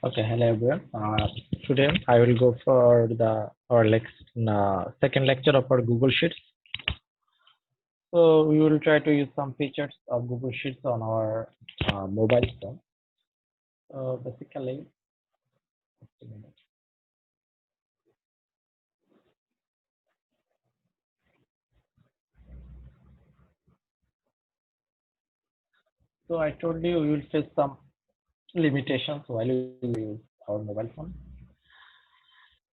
Okay, hello everyone. Today I will go for our second lecture of our Google Sheets. So we will try to use some features of Google Sheets on our mobile phone. So basically, just a minute. So I told you we will face some limitations while we use our mobile phone.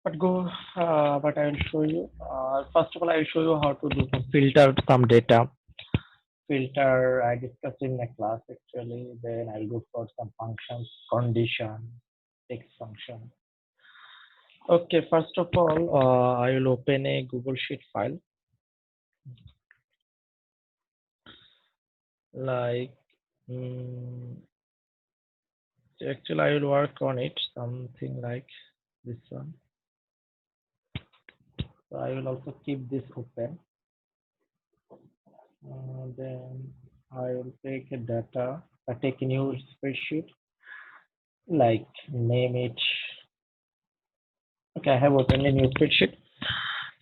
But I will show you. First of all, I will show you how to do some filter some data. Filter I discussed in my class actually. Then I'll go for some functions, condition, text function. Okay, first of all, I will open a Google Sheet file. Like, mm, actually, I will work on it. Something like this one. So I will also keep this open. Then I will take a data. I take a new spreadsheet. Like name it. Okay, I have opened a new spreadsheet.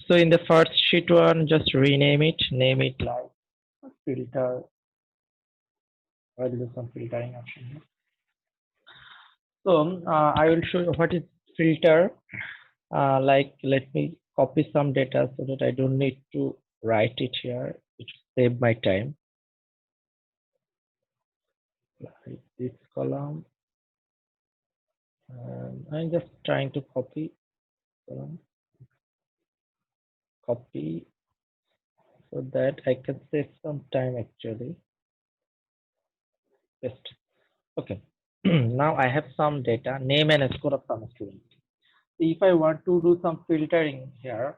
So in the first sheet one, just rename it. Name it like filter. I'll do some filtering option here. So I will show you what is filter. Like let me copy some data so that I don't need to write it here. It will save my time. Like this column. I'm just trying to copy column. Copy so that I can save some time actually. Paste. Okay. Now I have some data, name and score of some students. If I want to do some filtering here,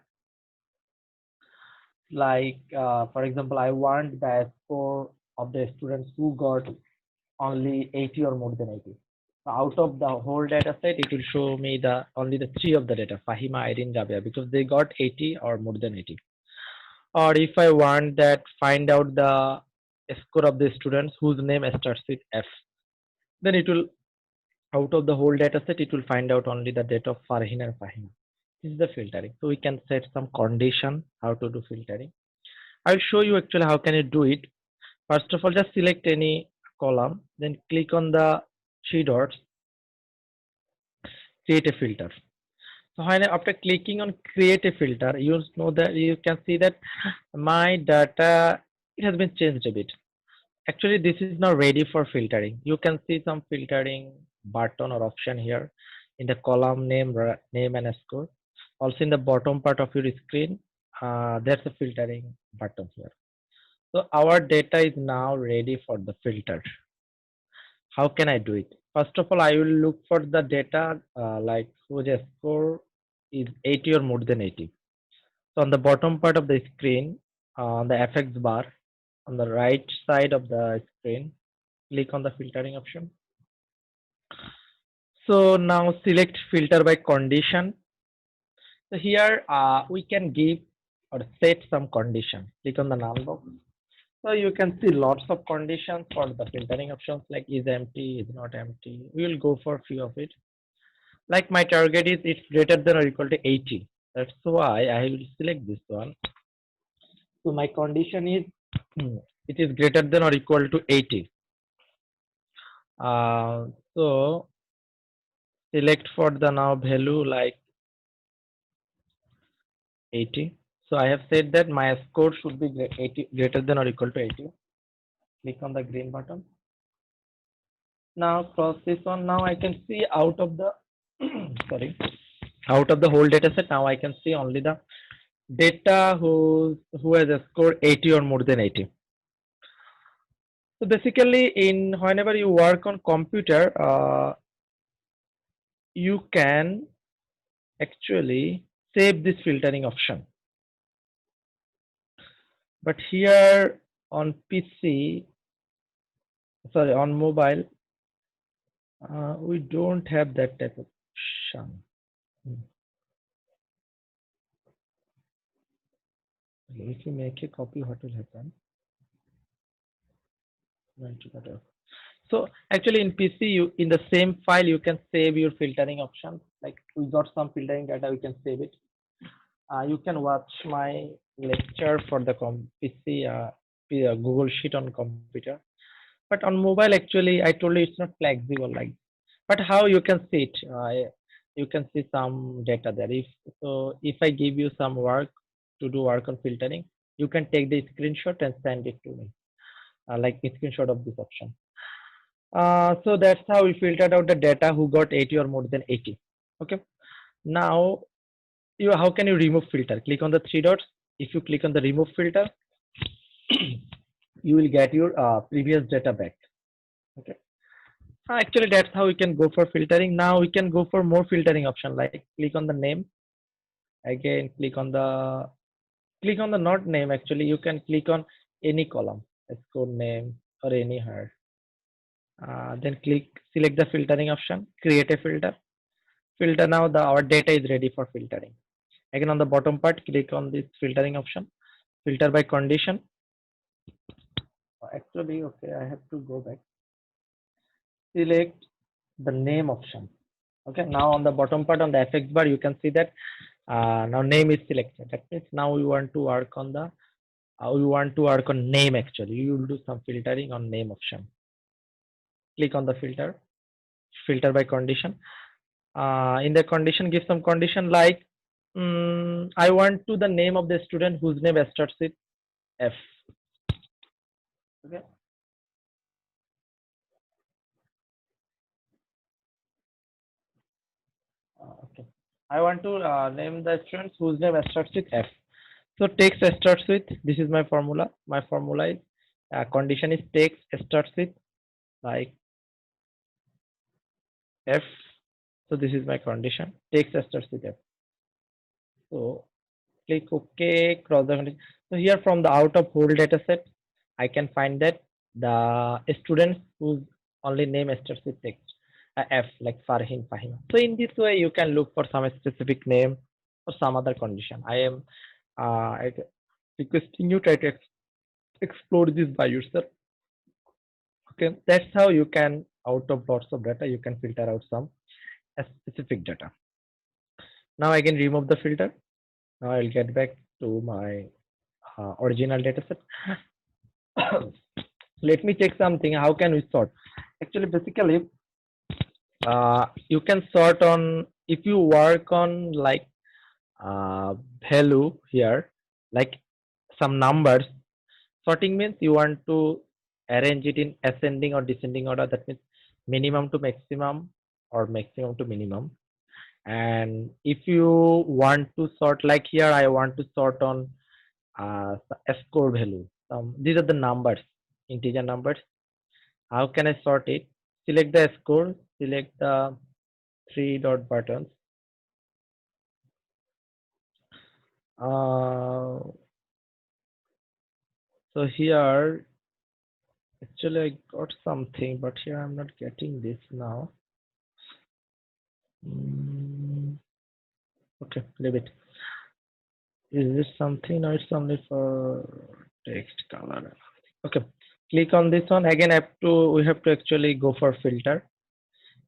like for example, I want the score of the students who got only 80 or more than 80. So out of the whole data set, it will show me the only the three of the data, Fahima, Irene, Rabia, because they got 80 or more than 80. Or if I want that, find out the score of the students whose name starts with F, then it will, out of the whole data set, it will find out only the data of Farhin and Fahima. This is the filtering. So we can set some condition how to do filtering. I'll show you actually how can you do it. First of all, just select any column, then click on the three dots, create a filter. So when after clicking on create a filter, you know that you can see that my data, it has been changed a bit. Actually, this is now ready for filtering. You can see some filtering button or option here in the column name, name and score. Also in the bottom part of your screen, there's a filtering button here. So our data is now ready for the filter. How can I do it? First of all, I will look for the data like whose score is 80 or more than 80. So on the bottom part of the screen, on the FX bar, on the right side of the screen, click on the filtering option. So now select filter by condition. So here we can give or set some condition. Click on the null box. So you can see lots of conditions for the filtering options like is empty, is not empty. We will go for a few of it. Like my target is it's greater than or equal to 80. That's why I will select this one. So my condition is it is greater than or equal to 80. So select for the now value like 80. So I have said that my score should be 80, greater than or equal to 80. Click on the green button. Now cross this one. Now I can see out of the sorry, out of the whole data set. Now I can see only the data who has a score 80 or more than 80. So basically, in whenever you work on computer, you can actually save this filtering option. But here on PC, sorry, on mobile, we don't have that type of option. If you make a copy, what will happen? So actually in PC, you in the same file you can save your filtering options. Like we got some filtering data, we can save it. You can watch my lecture for the PC, Google Sheet on computer. But on mobile, actually, I told you it's not flexible like. But how you can see it? You can see some data there. If so, if I give you some work to do work on filtering, you can take the screenshot and send it to me, like a screenshot of this option. So that's how we filtered out the data who got 80 or more than 80. Okay. Now, how can you remove filter? Click on the three dots. If you click on the remove filter, you will get your previous data back. Okay. Actually, that's how we can go for filtering. Now we can go for more filtering option. Like click on the name. Again, click on the not name. Actually, you can click on any column, score name or any head. Then select the filtering option. Create a filter. Filter now. Our data is ready for filtering. Again, on the bottom part, click on this filtering option. Filter by condition. Actually, okay, I have to go back. Select the name option. Okay, now on the bottom part on the FX bar, you can see that now name is selected. That means now we want to work on name. Actually, you will do some filtering on name option. Click on the filter by condition. In the condition, give some condition like I want to the name of the student whose name starts with F. Okay. Okay. I want to name the students whose name starts with F. So text starts with, this is my formula. My formula is condition is text starts with like F. So this is my condition. Text starts with F. So click OK, cross the condition. So here from the out of whole data set, I can find that the students whose only name starts with text F, like Farhin, Fahima. So in this way, you can look for some specific name or some other condition. I am requesting you try to explore this by yourself. Okay, that's how you can, out of lots of data, you can filter out some specific data. Now I can remove the filter. Now I'll get back to my original data set. Let me check something. How can we sort? Actually, basically, you can sort on, if you work on like value here, like some numbers. Sorting means you want to arrange it in ascending or descending order. That means minimum to maximum or maximum to minimum. And if you want to sort, like here, I want to sort on score value. These are the numbers, integer numbers. How can I sort it? Select the score, select the three dot buttons. So here, actually, I got something, but here I'm not getting this now. Okay, leave it. Is this something or it's only for text color? Okay, click on this one. Again, we have to actually go for filter.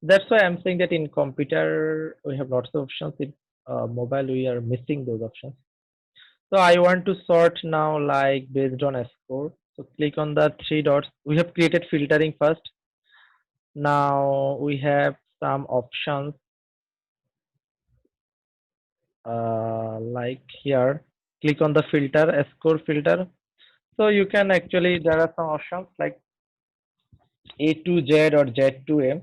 That's why I'm saying that in computer, we have lots of options. In mobile, we are missing those options. So I want to sort now like based on a score. So click on the three dots. We have created filtering first. Now we have some options like here. Click on the filter, a score filter. So you can actually, there are some options like A to Z or Z to M.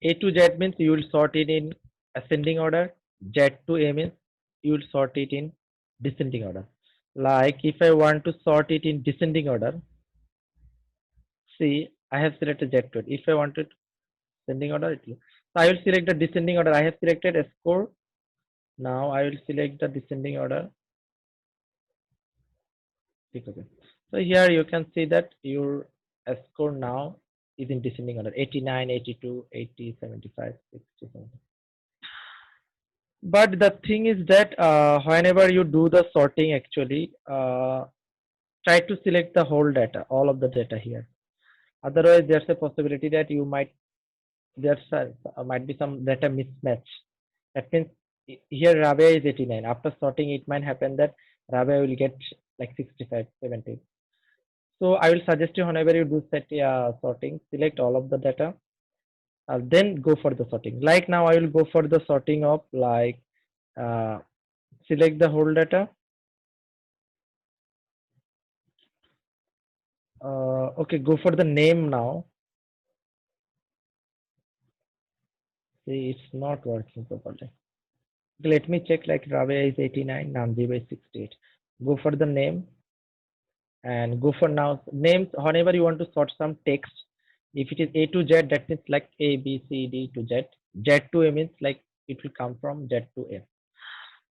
A to Z means you will sort it in ascending order. Z to M means you will sort it in descending order. Like if I want to sort it in descending order, see, I have selected Z to it. If I wanted descending order, it will. So I will select the descending order. I have selected a score. Now I will select the descending order. Okay. So here you can see that your score now is in descending order 89, 82, 80, 75, 60, 70. But the thing is that whenever you do the sorting, actually, try to select the whole data, all of the data here. Otherwise, there's a possibility that you might might be some data mismatch. That means here Rabia is 89. After sorting, it might happen that Rabia will get like 65, 70. So I will suggest you whenever you do set sorting, select all of the data, then go for the sorting. Like now, I will go for the sorting of like uh, select the whole data. Okay, go for the name now. See, it's not working properly. Let me check like Rabia is 89, Namdeep is 68. Go for the name and go for now names whenever you want to sort some text. If it is A to Z, that means like A, B, C, D to Z. Z to A means like it will come from Z to A.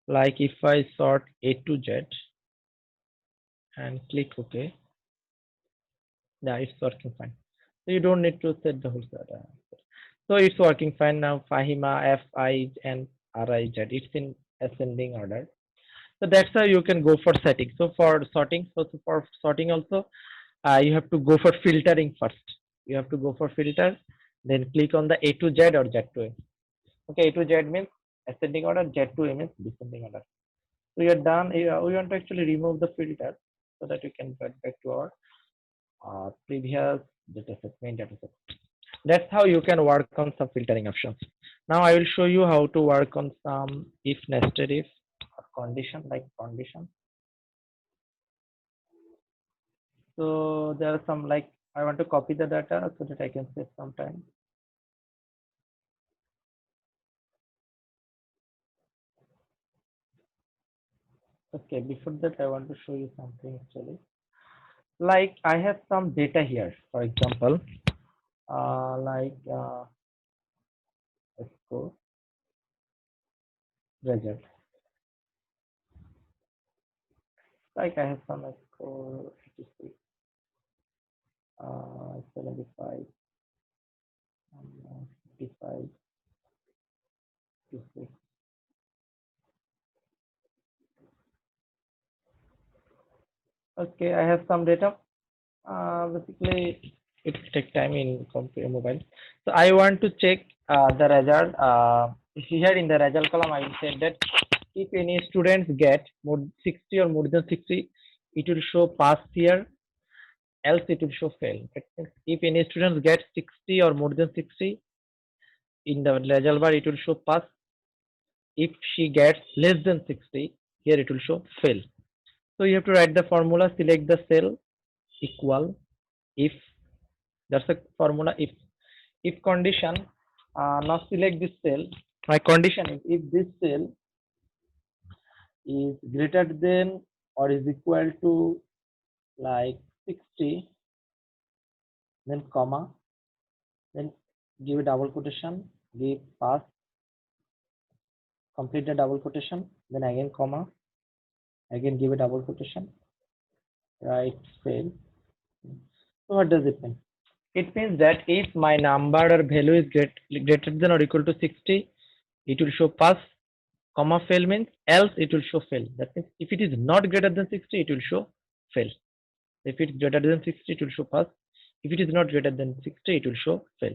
Like if I sort A to Z and click OK, yeah, it's working fine. So you don't need to set the whole data. So it's working fine now. Fahima, F, I, and R, I, Z. It's in ascending order. So that's how you can go for setting. So for sorting, for sorting also, you have to go for filtering first. You have to go for filter, then click on the A to Z or Z to A. Okay, A to Z means ascending order, Z to A means descending order. So you're done. We want to actually remove the filter so that we can get back to our previous dataset, main dataset. That's how you can work on some filtering options. Now I will show you how to work on some if nested if condition like condition. So there are some like I want to copy the data so that I can save some time. Okay, before that I want to show you something actually. Like I have some data here, for example, score result. Like I have some score 56, 75, 55, 56. Okay, I have some data. Basically, it will take time in computer mobile. So I want to check the result. Here in the result column, I will say that if any students get more 60 or more than 60, it will show pass here. Else, it will show fail. That means if any students get 60 or more than 60 in the result bar, it will show pass. If she gets less than 60, here it will show fail. So you have to write the formula. Select the cell equal if. That's a formula if condition. Now select this cell. My condition is if this cell is greater than or is equal to like 60, then comma, then give a double quotation, give pass, complete the double quotation, then again comma, again give a double quotation, right, fail. So what does it mean? It means that if my number or value is greater than or equal to 60, it will show pass, comma fail means else it will show fail. That means if it is not greater than 60, it will show fail. If it is greater than 60, it will show pass. If it is not greater than 60, it will show fail.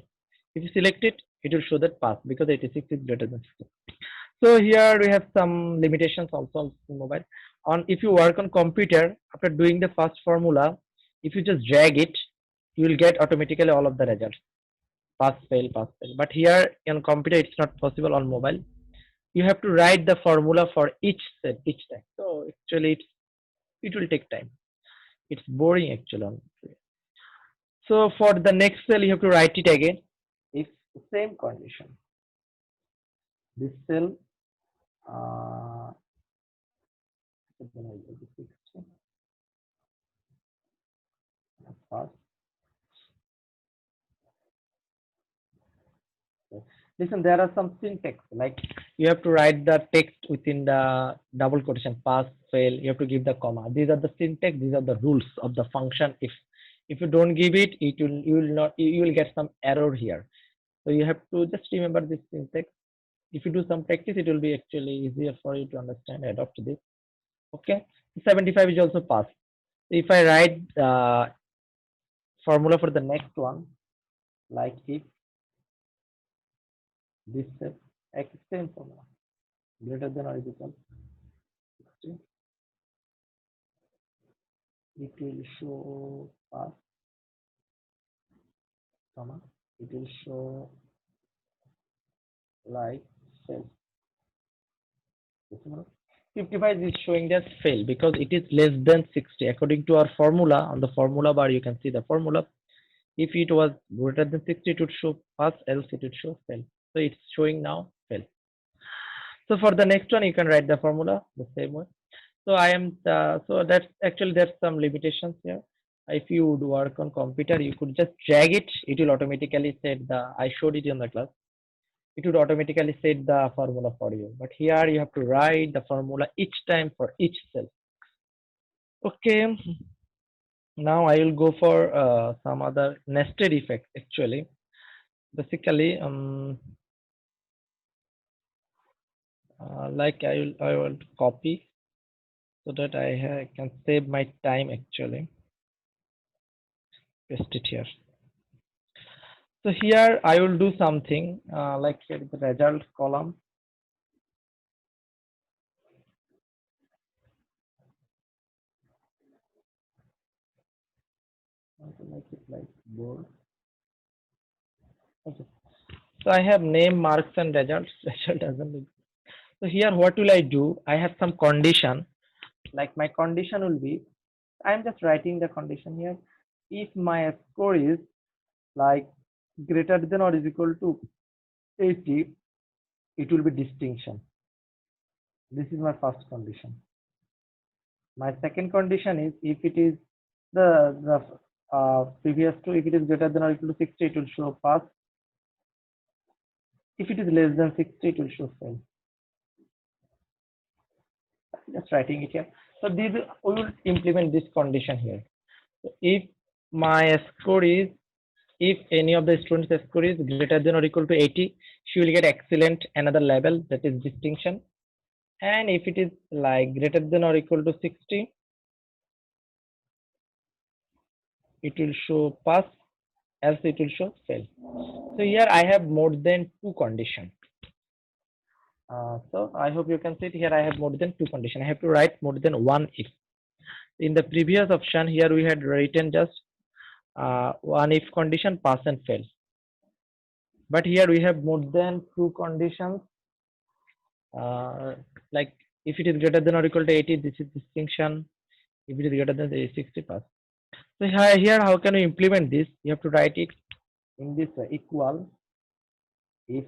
If you select it, it will show that pass because 86 is greater than 60. So here we have some limitations also in mobile. On if you work on computer, after doing the first formula, if you just drag it, you will get automatically all of the results. Pass, fail, pass, fail. But here on computer, it's not possible on mobile. You have to write the formula for each cell each time. So actually, it will take time. It's boring actually. So for the next cell, you have to write it again. If the same condition, this cell uh, first. Listen, there are some syntax like you have to write the text within the double quotation, pass, fail. You have to give the comma. These are the syntax. These are the rules of the function. If you don't give it, you will not you will get some error here. So you have to just remember this syntax. If you do some practice, it will be actually easier for you to understand, adopt this. Okay, 75 is also pass. If I write formula for the next one, like if this is x same formula greater than or equal 60, it will show pass, comma, it will show like fail. 55 is showing that fail because it is less than 60. According to our formula, on the formula bar, you can see the formula. If it was greater than 60, it would show pass, else it would show fail. So it's showing now fail. So for the next one, you can write the formula the same way. So I am, so that's actually there's some limitations here. If you would work on computer, you could just drag it. It will automatically set the, I showed it in the class. It would automatically set the formula for you. But here you have to write the formula each time for each cell. Okay. Now I will go for some other nested effect actually. Basically, like I will copy so that I can save my time actually. Paste it here. So here I will do something like here the result column. I want to make it like bold. Okay. So I have name, marks, and results. Result doesn't look. So here, what will I do? I have some condition. Like my condition will be, I'm just writing the condition here. If my score is like greater than or is equal to 80, it will be distinction. This is my first condition. My second condition is if it is the previous two, if it is greater than or equal to 60, it will show pass. If it is less than 60, it will show fail. Just writing it here. So these we will implement this condition here. So if my score is, if any of the students' score is greater than or equal to 80, she will get excellent another level, that is distinction. And if it is like greater than or equal to 60, it will show pass, else it will show fail. So here I have more than two conditions. So I hope you can see it here. I have more than two conditions. I have to write more than one if. In the previous option here, we had written just one if condition, pass and fail. But here we have more than two conditions. Like if it is greater than or equal to 80, this is distinction. If it is greater than 60, pass. So here, how can we implement this? You have to write it in this way, equal if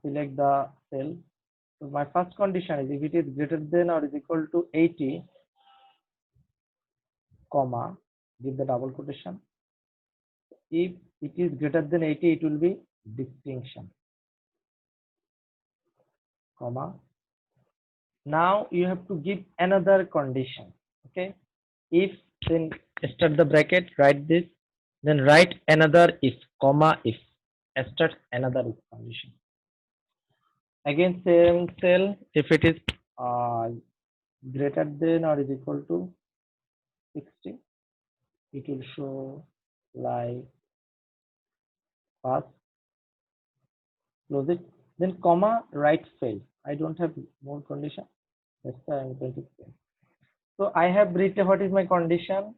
select the cell. So my first condition is if it is greater than or is equal to 80, comma, give the double quotation. If it is greater than 80, it will be distinction, comma. Now you have to give another condition. Okay. If, then start the bracket, write this, then write another if, comma if, start another if condition. Again, same cell, if it is greater than or is equal to 60, it will show like pass, close it, then comma, write fail. I don't have more condition. That's why I'm going to fail. So I have written what is my condition.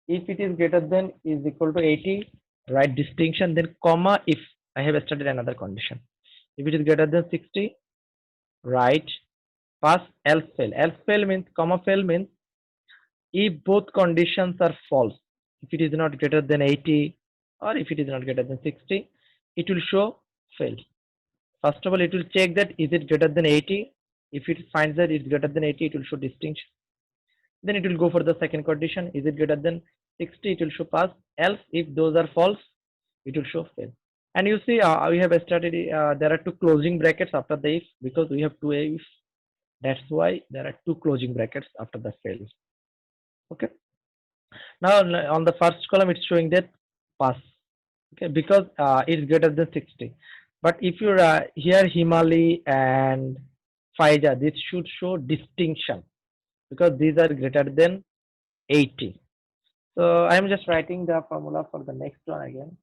If it is greater than is equal to 80, write distinction, then comma if I have started another condition. If it is greater than 60, write pass, else fail. Else fail means, comma fail means if both conditions are false, if it is not greater than 80 or if it is not greater than 60, it will show fail. First of all, it will check that is it greater than 80. If it finds that it's greater than 80, it will show distinction. Then it will go for the second condition. Is it greater than 60? It will show pass. Else, if those are false, it will show fail. And you see, we have started. There are two closing brackets after the if because we have two if. That's why there are two closing brackets after the fail. Okay. Now on the first column, it's showing that pass. Okay, because it's greater than 60. But if you're here Himali and Faiza, this should show distinction because these are greater than 80. So I'm just writing the formula for the next one again.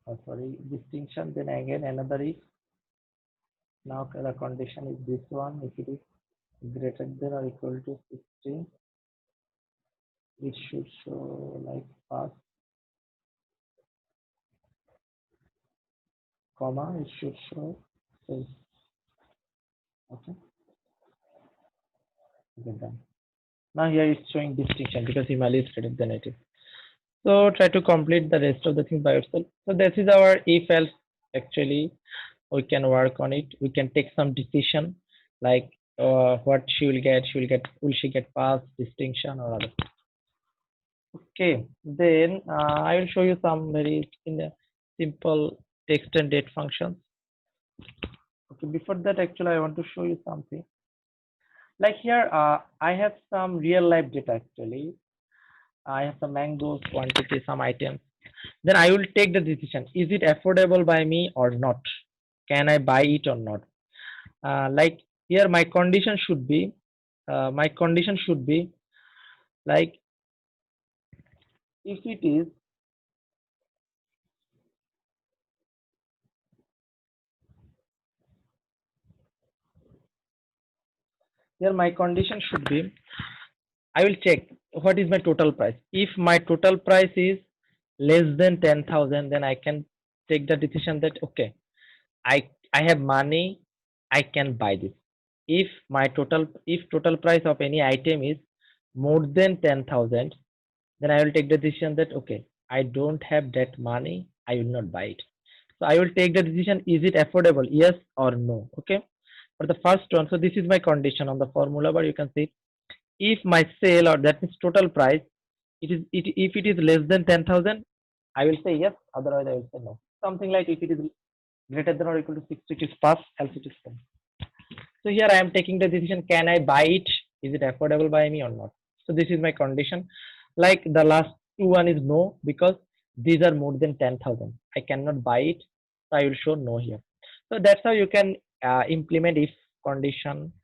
Oh, sorry, distinction. Then again another is, now the condition is this one. If it is greater than or equal to 16, it should show like pass, comma, it should show fail. Okay, okay, done. Now here it's showing distinction because Himalaya is greater than 80. So try to complete the rest of the thing by yourself. So this is our if else. Actually, we can work on it. We can take some decision like what she will get. Will she get pass, distinction, or other? Okay, then I will show you some very in a simple text and date functions. Okay, before that, actually, I want to show you something. Like here, I have some real life data actually. I have some mangoes, quantity, some items. Then I will take the decision. Is it affordable by me or not? Can I buy it or not? Like here, my condition should be like if it is here, my condition should be I will check what is my total price. If my total price is less than 10,000, then I can take the decision that okay, I have money, I can buy this. If total price of any item is more than 10,000, then I will take the decision that okay, I don't have that money, I will not buy it. So I will take the decision, is it affordable? Yes or no. Okay. For the first one, so this is my condition on the formula bar. You can see if my sale or that means total price, if it is less than 10,000, I will say yes. Otherwise, I will say no. Something like if it is greater than or equal to 6, it is pass, else it is fail. So here I am taking the decision, can I buy it? Is it affordable by me or not? So this is my condition. Like the last two one is no, because these are more than 10,000. I cannot buy it. So I will show no here. So that's how you can implement if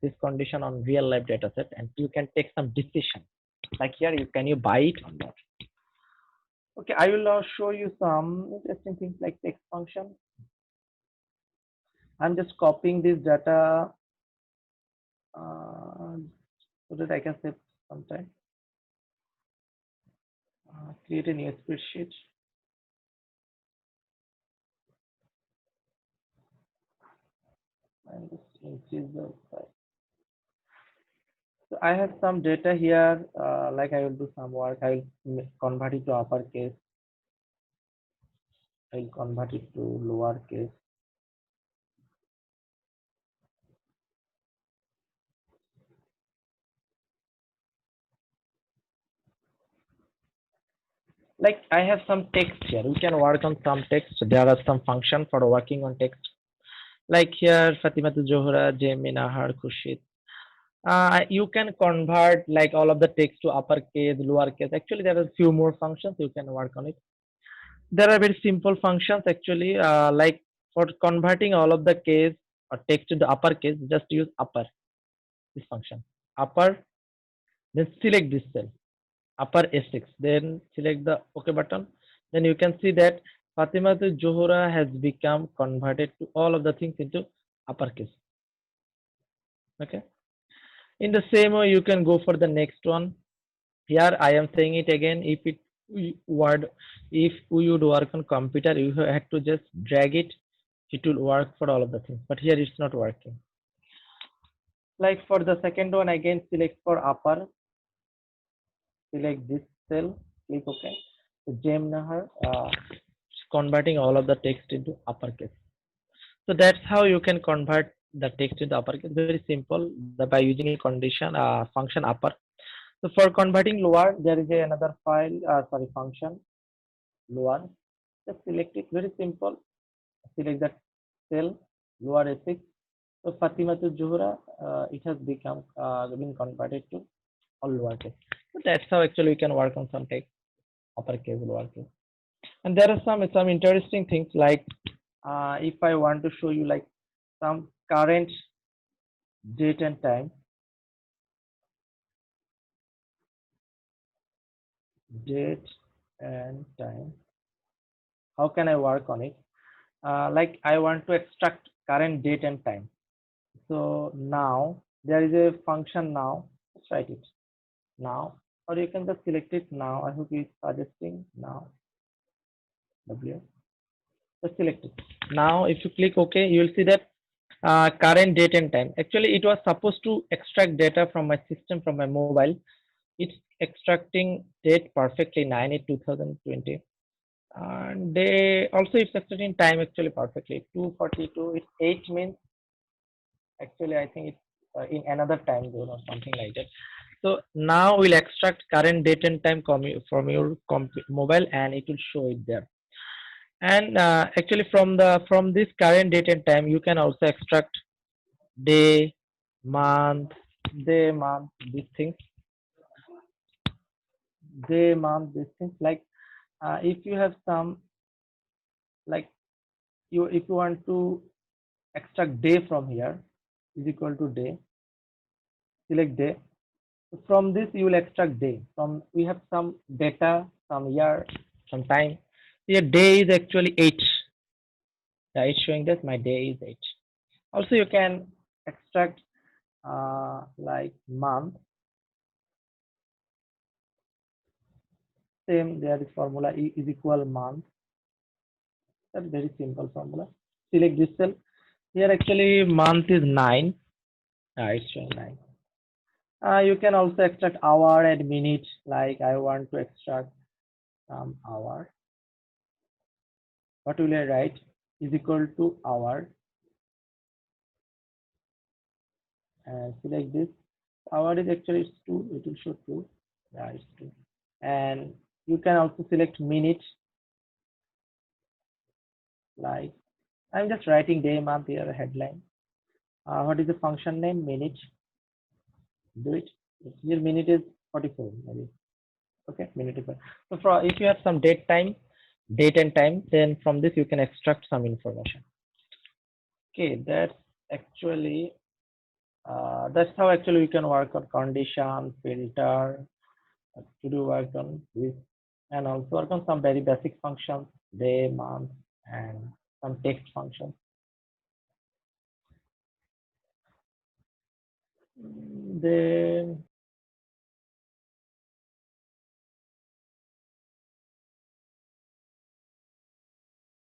this condition on real life data set, and you can take some decision. Like here, can you buy it or not? Okay, I will now show you some interesting things like text function. I'm just copying this data uh, so that I can save some time. Create a new spreadsheet. And just increase the size. So I have some data here. Like I will do some work. I will convert it to uppercase. I will convert it to lowercase. Like I have some text here. We can work on some text. There are some functions for working on text. Like here, Fatima Johra, Jamie Nahar, Kushit. You can convert like all of the text to uppercase, lowercase. Actually, there are few more functions you can work on it. There are very simple functions actually. Like for converting all of the case or text into uppercase, just use upper this function. Upper, then select this cell, upper S6, then select the OK button. Then you can see that Fatima Johora has become converted to all of the things into uppercase. Okay. In the same way, you can go for the next one. Here I am saying it again. If it word, if we would work on computer, you had to just drag it. It will work for all of the things. But here it's not working. Like for the second one, again select for upper. Select this cell. Click OK. So Jem Nahar converting all of the text into uppercase. So that's how you can convert the text into uppercase. Very simple by using a condition function upper. So for converting lower, there is another file, function lower. Just select it. Very simple. Select that cell, lower affix. So Fatima to Zuhra, it has become been converted to all lowercase. So that's how actually we can work on some text uppercase, lowercase. And there are some interesting things like if I want to show you like some current date and time, date and time, how can I work on it? Like I want to extract current date and time. So now there is a function now. Let's write it now, or you can just select it now. I hope it's suggesting now. W. Just select it. Now, if you click OK, you will see that current date and time. Actually, it was supposed to extract data from my system from my mobile. It's extracting date perfectly 9/8/2020, and they also it's extracting time actually perfectly 2:42. It's 8 means actually I think it's in another time zone or something like that. So now we'll extract current date and time from your mobile, and it will show it there. And actually from this current date and time you can also extract day, month, these things, day, month, these things. Like if you have some, like you if you want to extract day from here, is equal to day, select day. From this you will extract day. From we have some data, some year, some time. Here day is actually 8. Yeah, it's showing that my day is 8. Also you can extract like month. Same, there is formula E is equal month. That's very simple formula. Select this cell. Here actually month is 9. It's showing 9. You can also extract hour and minute. Like I want to extract hour. What will I write? Is equal to hour. And select this. Hour is actually it's 2. It will show 2. Yeah, it's 2. And you can also select minute. Like I'm just writing day, month here, headline. What is the function name? Minute. Do it. Here minute is 44 maybe. Okay, minute is. So for if you have some date and time, then from this you can extract some information. Okay, that's how actually we can work on condition, filter, to do work on this, and also work on some very basic functions, day, month, and some text functions. Then